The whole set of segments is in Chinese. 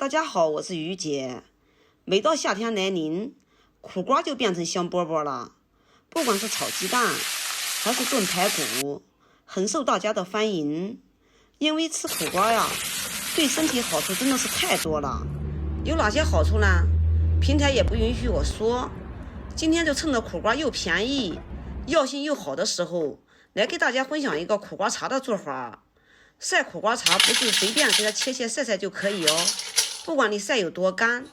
大家好，我是于姐。每到夏天来临，苦瓜就变成香饽饽了。不管是炒鸡蛋还是炖排骨，很受大家的欢迎。因为吃苦瓜呀，对身体好处真的是太多了。有哪些好处呢？平台也不允许我说。今天就趁着苦瓜又便宜、药性又好的时候，来给大家分享一个苦瓜茶的做法。晒苦瓜茶不是随便给它切晒晒就可以哦，不管你晒有多干，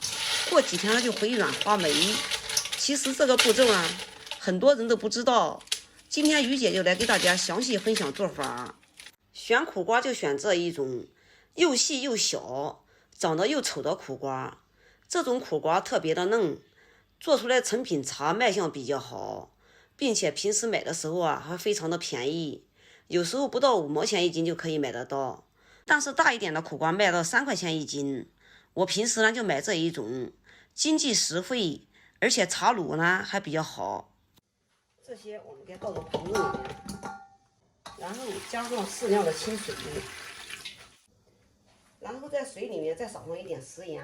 过几天它就回软发霉。其实这个步骤啊，很多人都不知道。今天于姐就来给大家详细分享做法。选苦瓜就选这一种又细又小、长得又丑的苦瓜，这种苦瓜特别的嫩，做出来成品茶卖相比较好，并且平时买的时候啊还非常的便宜。有时候不到5毛钱一斤就可以买得到，但是大一点的苦瓜卖到3块钱一斤。我平时呢就买这一种，经济实惠，而且茶卤呢还比较好。这些我们给倒到盆子里面，然后加上适量的清水，然后在水里面再撒上一点食盐，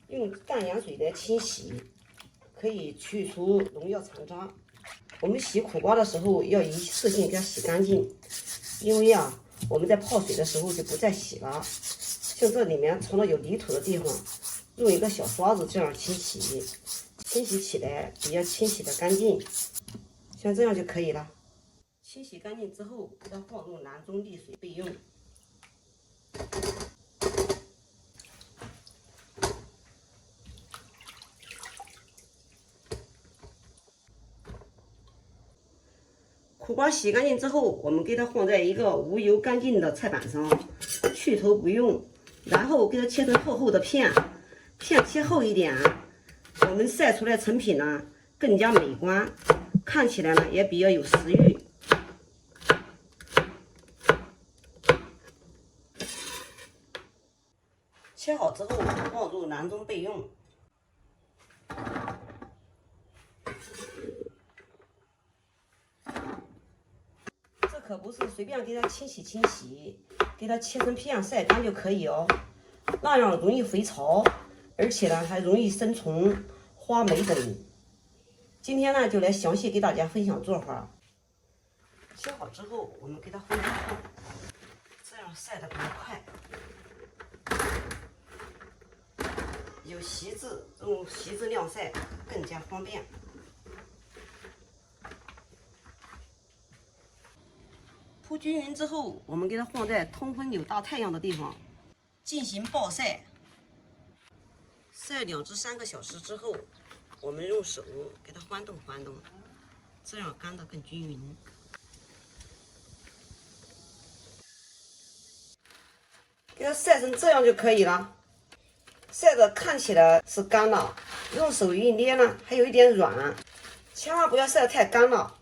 用淡盐水来清洗，可以去除农药残渣。我们洗苦瓜的时候要一次性给它洗干净，因为啊我们在泡水的时候就不再洗了。像这里面藏了有泥土的地方，用一个小刷子这样清洗，清洗起来比较清洗的干净，像这样就可以了。清洗干净之后，给它放入囊中沥水备用。苦瓜洗干净之后，我们给它放在一个无油干净的菜板上，去头不用，然后给它切成厚厚的片，片切厚一点，我们晒出来成品呢更加美观，看起来呢也比较有食欲。切好之后放入囊中备用。可不是随便给它清洗清洗，给它切成片晒干就可以哦，那样容易肥潮，而且呢还容易生虫、花霉等。今天呢就来详细给大家分享做法。切好之后，我们给它分开放，这样晒得更快。有席子，用席子晾晒更加方便。铺均匀之后，我们给它放在通风有大太阳的地方进行暴晒。晒2至3个小时之后，我们用手给它翻动翻动，这样干得更均匀。给它晒成这样就可以了。晒得看起来是干了，用手一捏呢，还有一点软，千万不要晒得太干了。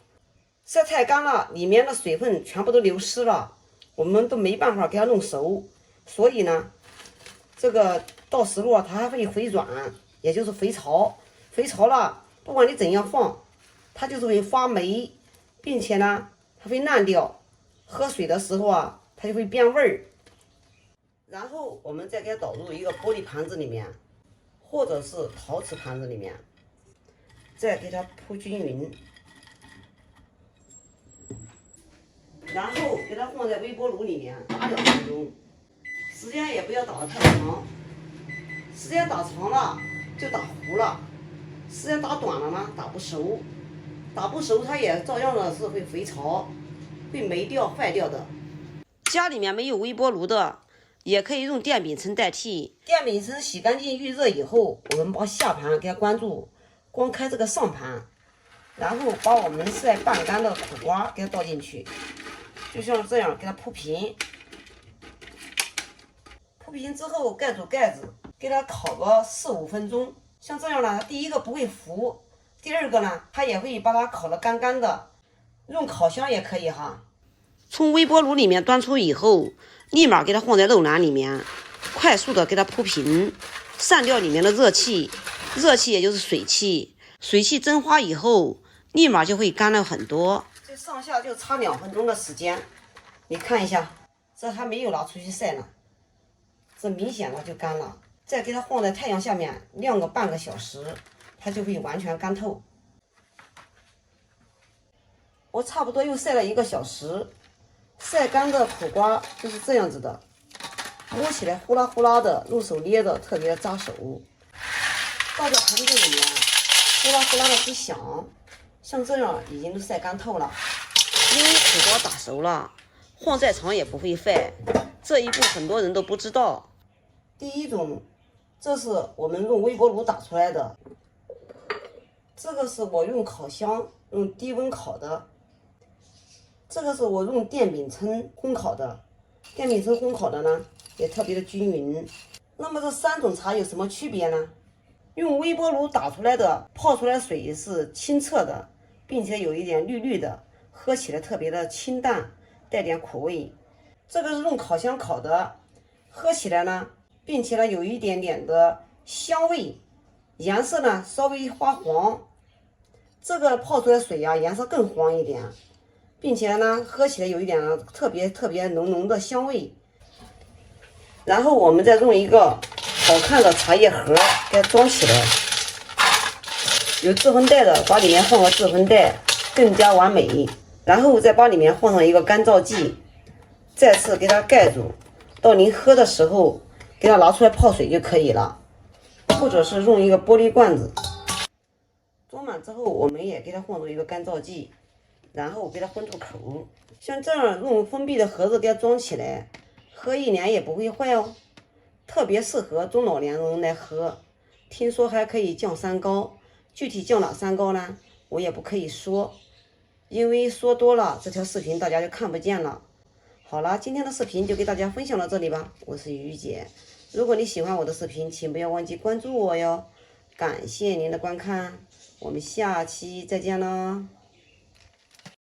晒太干了，里面的水分全部都流失了，我们都没办法给它弄熟。所以呢，这个到时候它还会回软，也就是肥潮。肥潮了，不管你怎样放，它就是会发霉，并且呢，它会烂掉。喝水的时候啊，它就会变味儿。然后我们再给它倒入一个玻璃盘子里面，或者是陶瓷盘子里面，再给它铺均匀。然后给它放在微波炉里面8两分钟，时间也不要打得太长，时间打长了就打糊了，时间打短了呢打不熟，打不熟它也照样的是会肥潮，会霉掉坏掉的。家里面没有微波炉的，也可以用电饼铛代替。电饼铛洗干净预热以后，我们把下盘给它关住，光开这个上盘，然后把我们晒半干的苦瓜给它倒进去。就像这样给它铺平，铺平之后盖住盖子，给它烤个4、5分钟。像这样呢，第一个不会糊，第二个呢，它也会把它烤得干干的。用烤箱也可以哈。从微波炉里面端出以后，立马给它放在肉篮里面，快速的给它铺平，散掉里面的热气，热气也就是水汽，水汽蒸发以后，立马就会干了很多。这上下就差2分钟的时间，你看一下，这还没有拿出去晒呢，这明显了就干了。再给它放在太阳下面晾个半个小时，它就会完全干透。我差不多又晒了1个小时，晒干的苦瓜就是这样子的，摸起来呼啦呼啦的，用手捏的特别扎手。倒在盆子里面，呼啦呼啦的直响，像这样已经都晒干透了。因为苦瓜打熟了，放再长也不会坏，这一步很多人都不知道。第一种，这是我们用微波炉打出来的，这个是我用烤箱用低温烤的，这个是我用电饼铛烘烤的，电饼铛烘烤的呢也特别的均匀。那么这3种茶有什么区别呢？用微波炉打出来的泡出来的水是清澈的，并且有一点绿绿的，喝起来特别的清淡，带点苦味。这个是用烤箱烤的，喝起来呢，并且呢有一点点的香味，颜色呢稍微发黄。这个泡出来的水呀，颜色更黄一点，并且呢喝起来有一点特别浓浓的香味。然后我们再用一个好看的茶叶盒给它装起来，有制衡袋的把里面放个制衡袋更加完美。然后再把里面放上一个干燥剂，再次给它盖住，到您喝的时候给它拿出来泡水就可以了，或者是用一个玻璃罐子装满之后，我们也给它放入一个干燥剂，然后给它封住口。像这样用封闭的盒子给它装起来，喝1年也不会坏哦，特别适合中老年人来喝。听说还可以降三高，具体降哪3高呢？我也不可以说，因为说多了这条视频大家就看不见了。好了，今天的视频就给大家分享到这里吧，我是于姐。如果你喜欢我的视频，请不要忘记关注我哟。感谢您的观看，我们下期再见喽。